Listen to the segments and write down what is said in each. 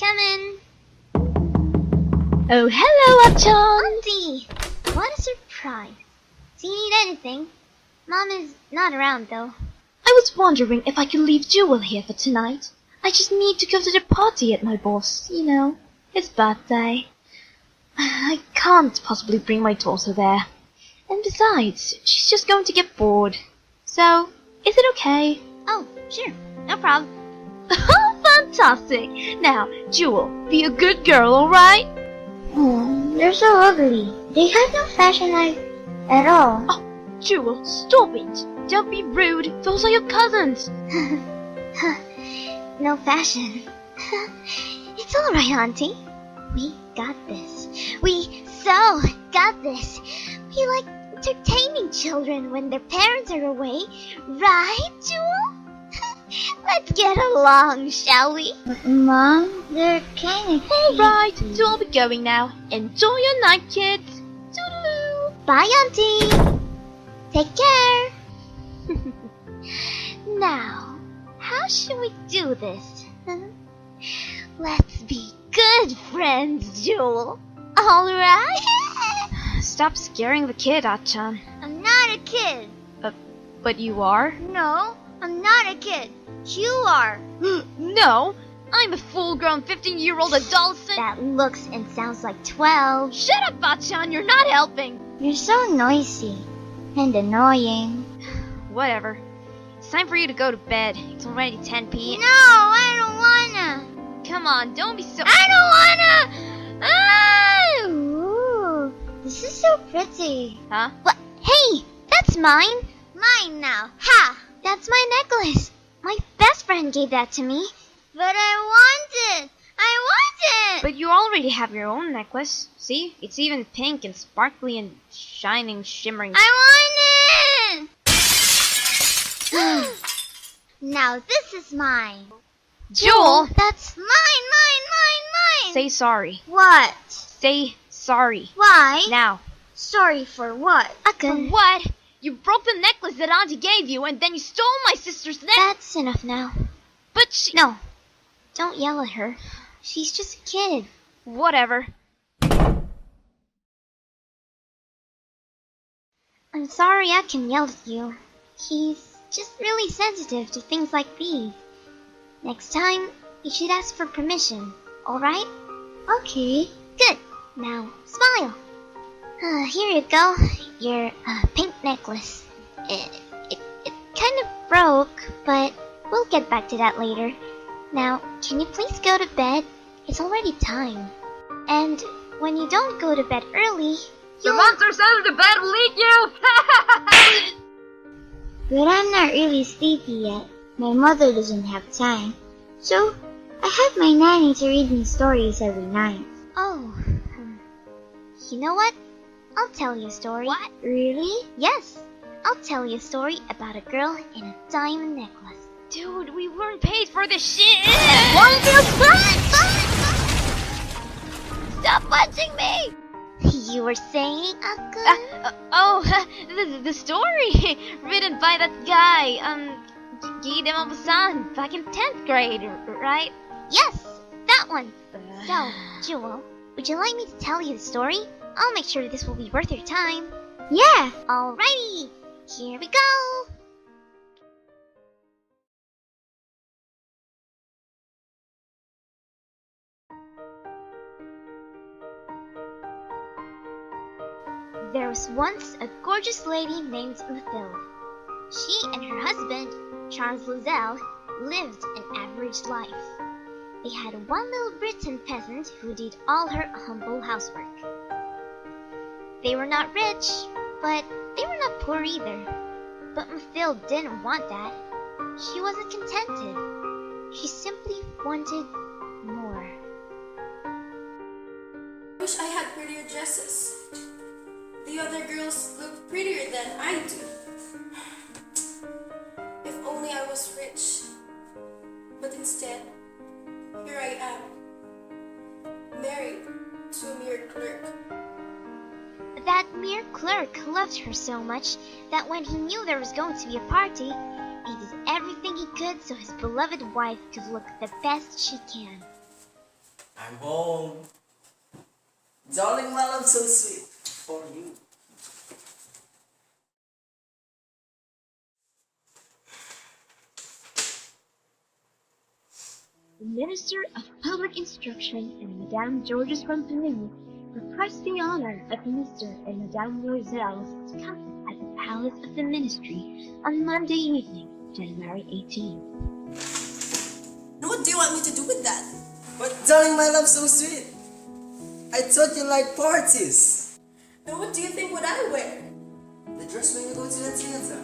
coming. Oh, hello, Acchan. Auntie, what a surprise. Do you need anything? Mom is not around, though. I was wondering if I could leave Jewel here for tonight. I just need to go to the party at my boss, you know, his birthday. I can't possibly bring my daughter there. And besides, she's just going to get bored. So, is it okay? Oh, sure. No problem. Fantastic! Now, Jewel, be a good girl, alright? Oh, they're so ugly. They have no fashion at all. Oh, Jewel, stop it! Don't be rude. Those are your cousins. No fashion. It's alright, Auntie. We got this. We so got this. We like entertaining children when their parents are away. Right, Jewel? Let's get along, shall we? Mom, they're kinda Alright, so I'll be going now. Enjoy your night, kids. Toodaloo. Bye, Auntie. Take care. Now, how should we do this? Let's be good friends, Jewel. Alright? Stop scaring the kid, Acchan. I'm not a kid. But you are? No, I'm not a kid. You are. No, I'm a full-grown 15-year-old adolescent. That looks and sounds like 12. Shut up, Acchan, you're not helping. You're so noisy and annoying. Whatever. It's time for you to go to bed. It's already 10 p.m. No, I don't wanna. Come on, don't be so... I don't wanna! Ah! Ooh, this is so pretty. Huh? What? Hey, that's mine. Mine now. Ha! That's my necklace. My best friend gave that to me. But I want it. I want it. But you already have your own necklace. See? It's even pink and sparkly and shining, shimmering. I want it. Now this is mine. Jewel! That's mine. Say sorry. What? Say sorry. Why? Now. Sorry for what? For what? You broke the necklace that Auntie gave you, and then you stole my sister's necklace. That's enough now. But she... No. Don't yell at her. She's just a kid. Whatever. I'm sorry Akkun yelled at you. He's just really sensitive to things like these. Next time, you should ask for permission, alright? Okay. Good. Now, smile. Here you go. Your pink necklace. It kind of broke, but we'll get back to that later. Now, can you please go to bed? It's already time. And when you don't go to bed early, The monster sent to bed will eat you! But I'm not really sleepy yet. My mother doesn't have time. So, I have my nanny to read me stories every night. Oh. You know what? I'll tell you a story. What? Really? Yes. I'll tell you a story about a girl in a diamond necklace. Dude, we weren't paid for this shit! Why did you Stop punching me! You were saying, Akkun? The story! Written by that guy, Guy De Maupassant, back in 10th grade, right? Yes, that one. So, Jewel, would you like me to tell you the story? I'll make sure this will be worth your time. Yeah! Alrighty, here we go! There was once a gorgeous lady named Mathilde. She and her husband, Charles Lozelle, lived an average life. They had one little Breton peasant who did all her humble housework. They were not rich, but they were not poor either. But Mathilde didn't want that. She wasn't contented. She simply wanted more. I wish I had prettier dresses. The other girls look prettier than I do. If only I was rich. But instead, here I am, married to a mere clerk. That mere clerk loved her so much that when he knew there was going to be a party, he did everything he could so his beloved wife could look the best she can. I'm home. Darling, my love, so sweet for you. The Minister of Public Instruction and Madame Georges Rampelini request the honor of Mr. and Madame Loisels to come at the Palace of the Ministry on Monday evening, January 18th. And what do you want me to do with that? But darling, my love, so sweet. I thought you liked parties. And what do you think would I wear? The dress when you go to the theater.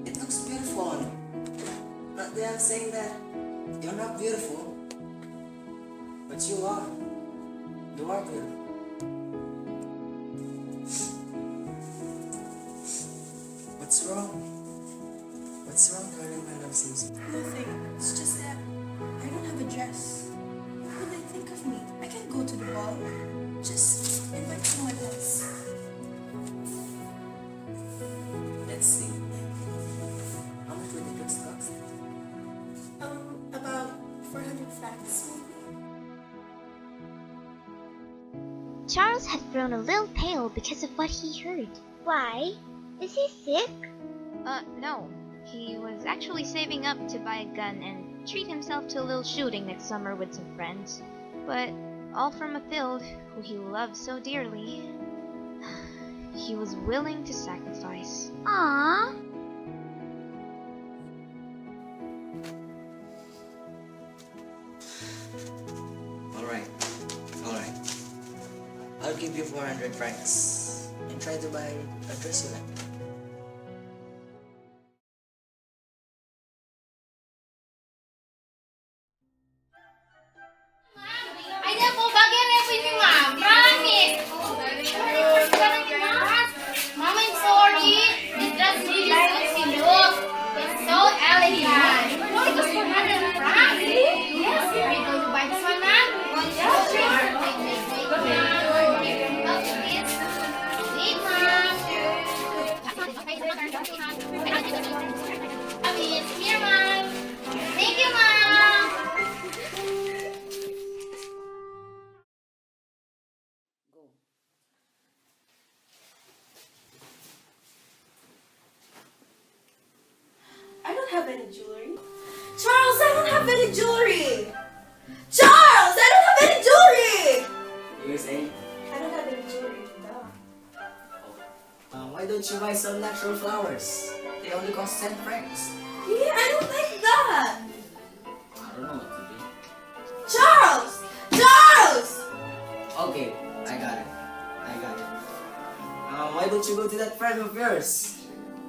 It looks beautiful on you. Not that I'm saying that you're not beautiful, but you are. You are beautiful. What's wrong? What's wrong, darling, my love, so sweet? Nothing. It's just that I don't have a dress. What will they think of me? I can't go to the ball. Just invite someone else. Let's see. How much would the dress cost? About 400 francs, maybe. Charles had grown a little pale because of what he heard. Why? Is he sick? No. He was actually saving up to buy a gun and treat himself to a little shooting next summer with some friends. But all for Mathilde, who he loved so dearly, he was willing to sacrifice. Aww. Alright. I'll give you 400 francs and try to buy a dress you like. Ay, na po, bagay na po yung ma'am. Promise. Mom, I'm sorry. This dress really suits you. Look, it's so elegant. Oh, it was 400 francs. Yes. Are you going to buy this one, ma'am? Yes, sure. Wait, ma'am. Wait, ma'am. It's here, ma'am. Thank you, ma'am. I don't have any jewelry. Charles, I don't have any jewelry! Charles, I don't have any jewelry! You were saying? I don't have any jewelry. Duh. Why don't you buy some natural flowers? They only cost 10 francs. Yeah, I don't like that! I don't know what to do. Charles! Charles! Okay, I got it. Why don't you go to that friend of yours?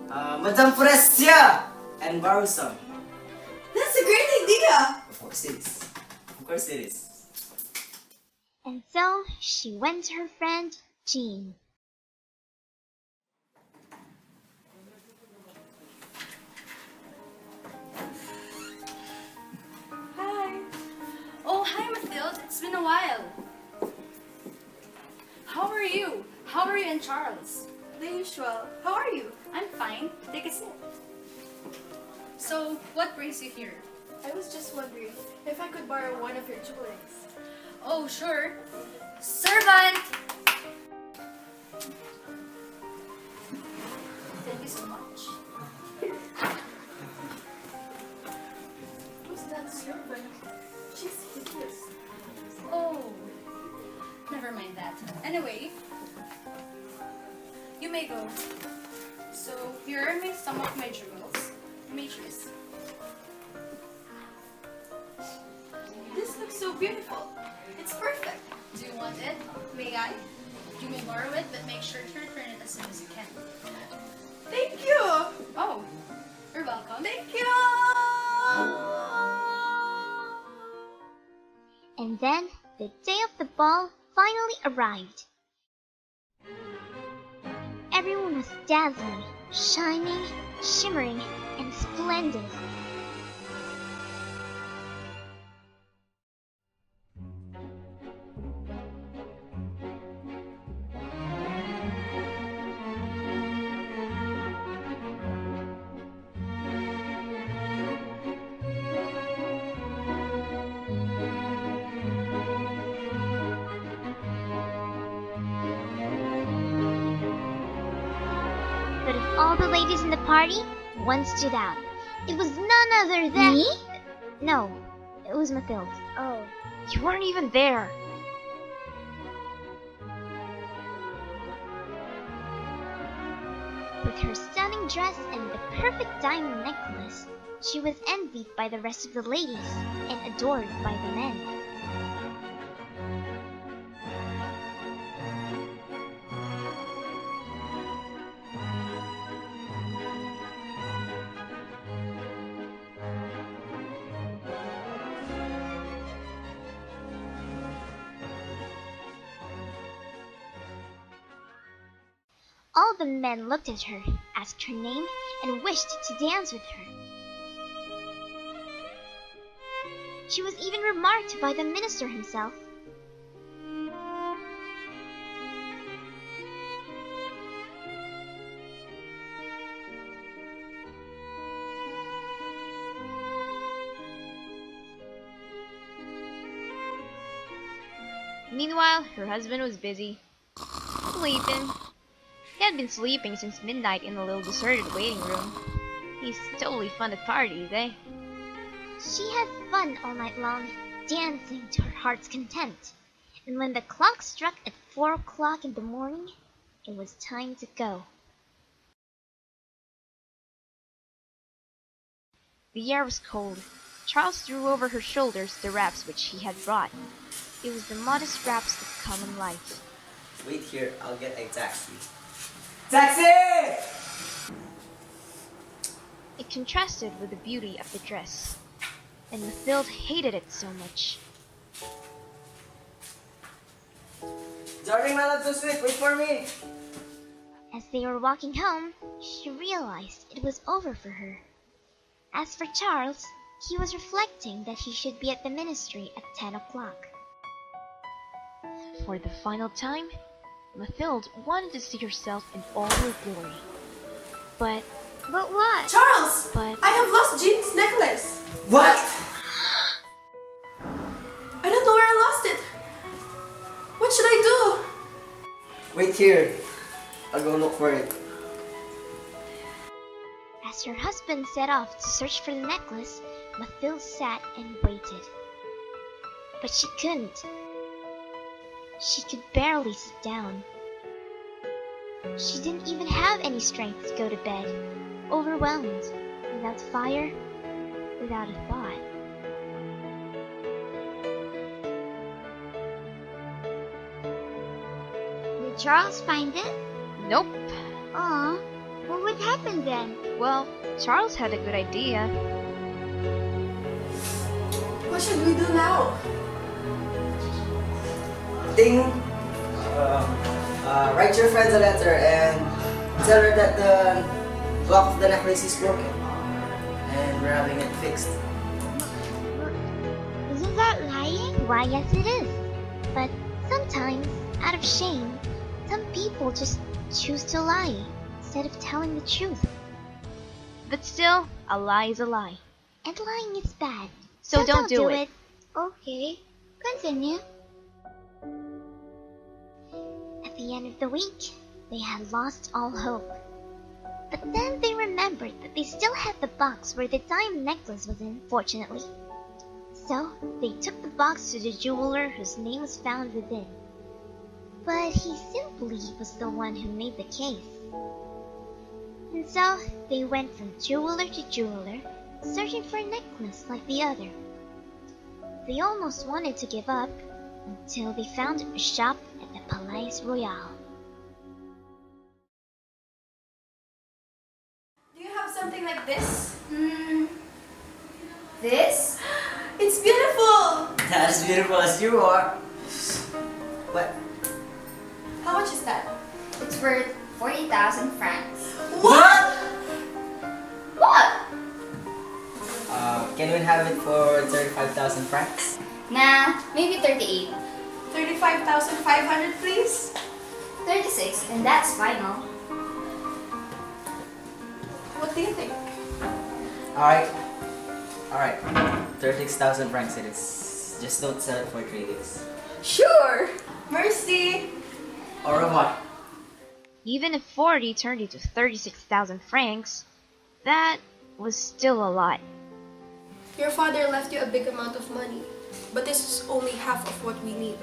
Madame Forestier! And borrow some. That's a great idea! Of course it is. Of course it is. And so she went to her friend, Jean. Hi. Oh, hi, Mathilde. It's been a while. How are you? How are you and Charles? The usual. How are you? I'm fine. Take a sip. So, what brings you here? I was just wondering if I could borrow one of your jewelries. Oh, sure. Servant! Thank you so much. Who's that servant? She's hideous. Oh, never mind that. Anyway, you may go. So, here are some of my jewels. Matrix. This looks so beautiful. It's perfect. Do you want it? May I? You may borrow it, but make sure to return it as soon as you can. Thank you! Oh, you're welcome. Thank you! And then the day of the ball finally arrived. Everyone was dazzling, shining, shimmering, and splendid. ladies in the party, one stood out. It was none other than... Me? No, it was Mathilde. Oh. You weren't even there. With her stunning dress and the perfect diamond necklace, she was envied by the rest of the ladies and adored by the men. All the men looked at her, asked her name, and wished to dance with her. She was even remarked by the minister himself. Meanwhile, her husband was busy sleeping. He had been sleeping since midnight in a little deserted waiting room. He's totally fun at parties, eh? She had fun all night long, dancing to her heart's content. And when the clock struck at 4 o'clock in the morning, it was time to go. The air was cold. Charles threw over her shoulders the wraps which he had brought. It was the modest wraps of common life. Wait here, I'll get a taxi. Taxi! It contrasted with the beauty of the dress, and Mathilde hated it so much. Darling, my love, so sweet, wait for me! As they were walking home, she realized it was over for her. As for Charles, he was reflecting that he should be at the ministry at 10 o'clock. For the final time, Mathilde wanted to see herself in all her glory. But what? Charles! But- I have lost Jean's necklace. What? I don't know where I lost it. What should I do? Wait here. I'll go look for it. As her husband set off to search for the necklace, Mathilde sat and waited. But she couldn't. She could barely sit down. She didn't even have any strength to go to bed, overwhelmed, without fire, without a thought. Did Charles find it? nope. Aw, what would happen then? Well, Charles had a good idea. What should we do now? Ding! Write your friends a letter and tell her that the lock of the necklace is broken. And we're having it fixed. Isn't that lying? Why, yes it is. But sometimes, out of shame, some people just choose to lie instead of telling the truth. But still, a lie is a lie. And lying is bad. So don't do it. Okay, continue. At the end of the week, they had lost all hope. But then they remembered that they still had the box where the diamond necklace was in, fortunately. So they took the box to the jeweler whose name was found within. But he simply was the one who made the case. And so they went from jeweler to jeweler, searching for a necklace like the other. They almost wanted to give up until they found a shop at the Palais Royal. Do you have something like this? This? It's beautiful! Not as beautiful as you are. What? How much is that? It's worth 40,000 francs. What? What? Can we have it for 35,000 francs? Nah, maybe 38. 35,500, please? 36, and that's final. What do you think? Alright. 36,000 francs it is. Just don't sell it for 3 days. Sure! Mercy! Au revoir. Even if 40 turned into 36,000 francs, that was still a lot. Your father left you a big amount of money, but this is only half of what we need.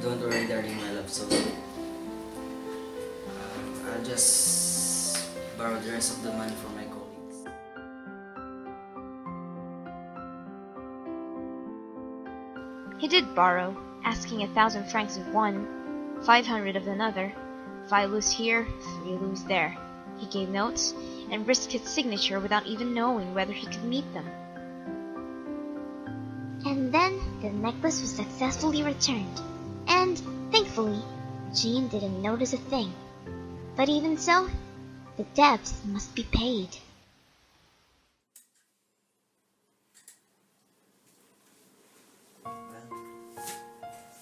Don't worry, darling, my love. So, I'll just borrow the rest of the money from my colleagues. He did borrow, asking 1,000 francs of one, 500 of another. If I lose here, if you lose there. He gave notes and risked his signature without even knowing whether he could meet them. And then the necklace was successfully returned. And, thankfully, Jean didn't notice a thing. But even so, the debts must be paid.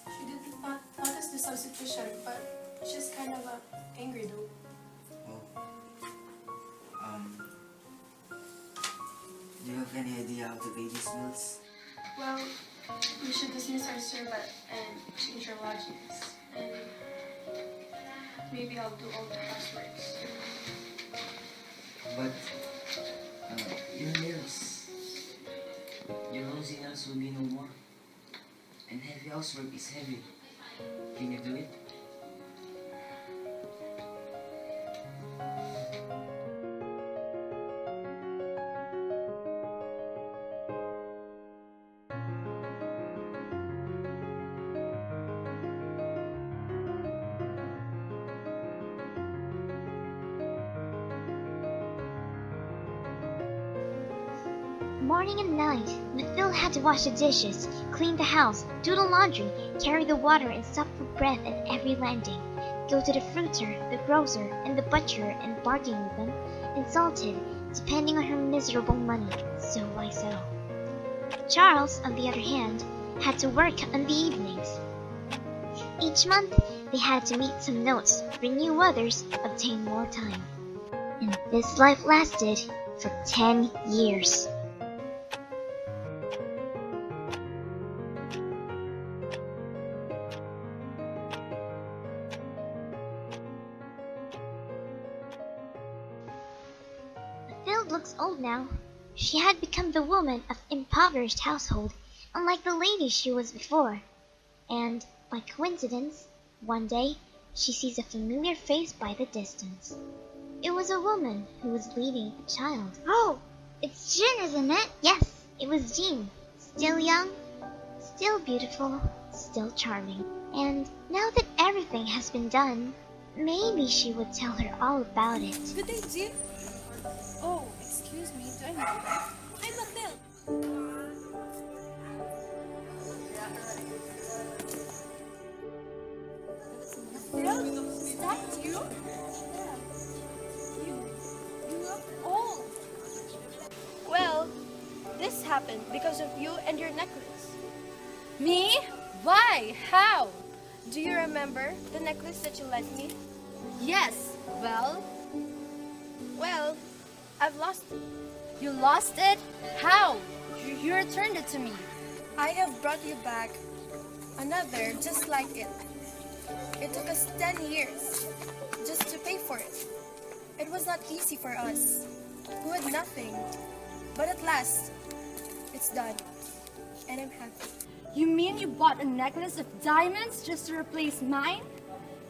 She didn't notice the substitution, but she's kind of angry though. Do you have any idea how to pay these bills? Well, we should dismiss our servant and change our lodgings. And maybe I'll do all the houseworks. But, your nails. Your rosy nails will be no more. And heavy housework is heavy. Can you do it? Morning and night, Mathilde had to wash the dishes, clean the house, do the laundry, carry the water and stop for breath at every landing, go to the fruiter, the grocer, and the butcher and bargain with them, insulted, depending on her miserable money, so why so. Charles, on the other hand, had to work on the evenings. Each month, they had to meet some notes, renew others, obtain more time. And this life lasted for 10 years. Mathilde looks old now. She had become the woman of impoverished household, unlike the lady she was before. And, by coincidence, one day, she sees a familiar face by the distance. It was a woman who was leading a child. Oh, it's Jean, isn't it? Yes, it was Jean. Still young, still beautiful, still charming. And now that everything has been done, maybe she would tell her all about it. Good day, Jean. Oh, excuse me. Do I know you? I'm Mathilde. Mathilde, is that you? Yeah. You look old. Well, this happened because of you and your necklace. Me? Why? How? Do you remember the necklace that you lent me? Yes. Well, Well, I've lost it. you lost it? How? You returned it to me. I have brought you back another just like it. It took us 10 years just to pay for it. It was not easy for us, who had nothing. But at last, it's done. And I'm happy. You mean you bought a necklace of diamonds just to replace mine?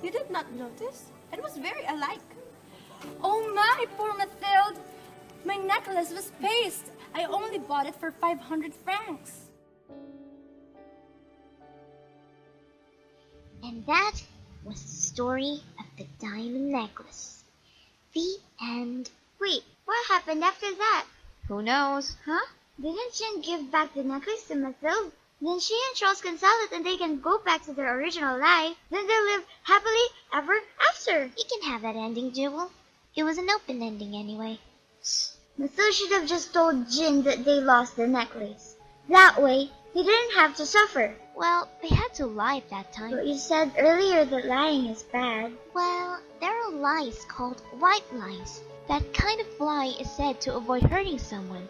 You did not notice? It was very alike. Oh my, poor Mathilde! My necklace was paste. I only bought it for 500 francs. And that was the story of the diamond necklace. The end. Wait, what happened after that? Who knows? Huh? Didn't Jean give back the necklace to Mathilde? Then she and Charles can sell it and they can go back to their original life. Then they'll live happily ever after. You can have that ending, Jewel. It was an open ending anyway. Mathilde should have just told Jean that they lost the necklace. That way, he didn't have to suffer. Well, they had to lie at that time. But you said earlier that lying is bad. Well, there are lies called white lies. That kind of lie is said to avoid hurting someone.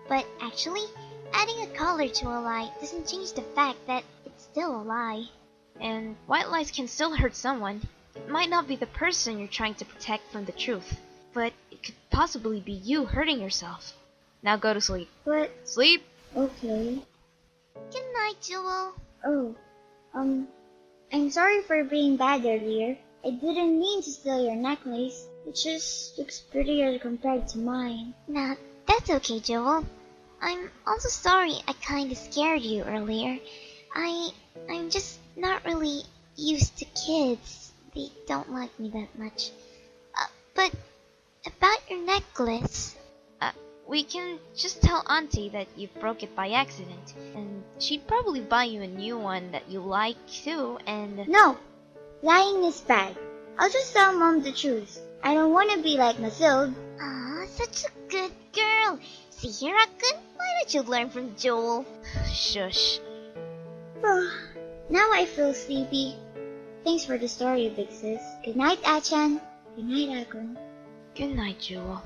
But actually, adding a color to a lie doesn't change the fact that it's still a lie. And white lies can still hurt someone. It might not be the person you're trying to protect from the truth, but it could possibly be you hurting yourself. Now go to sleep. But, Sleep! okay. Good night, Jewel. Oh, I'm sorry for being bad earlier. I didn't mean to steal your necklace. It just looks prettier compared to mine. Nah, that's okay, Jewel. I'm also sorry I kinda scared you earlier. I'm just not really used to kids. They don't like me that much. But about your necklace. We can just tell Auntie that you broke it by accident, and she'd probably buy you a new one that you like too, and... No! Lying is bad. I'll just tell Mom the truth. I don't want to be like Mathilde. Aw, such a good girl. See here, Akkun, why don't you learn from Jewel? Shush. Now I feel sleepy. Thanks for the story, big sis. Good night, Acchan. Good night, Akkun. Good night, Jewel.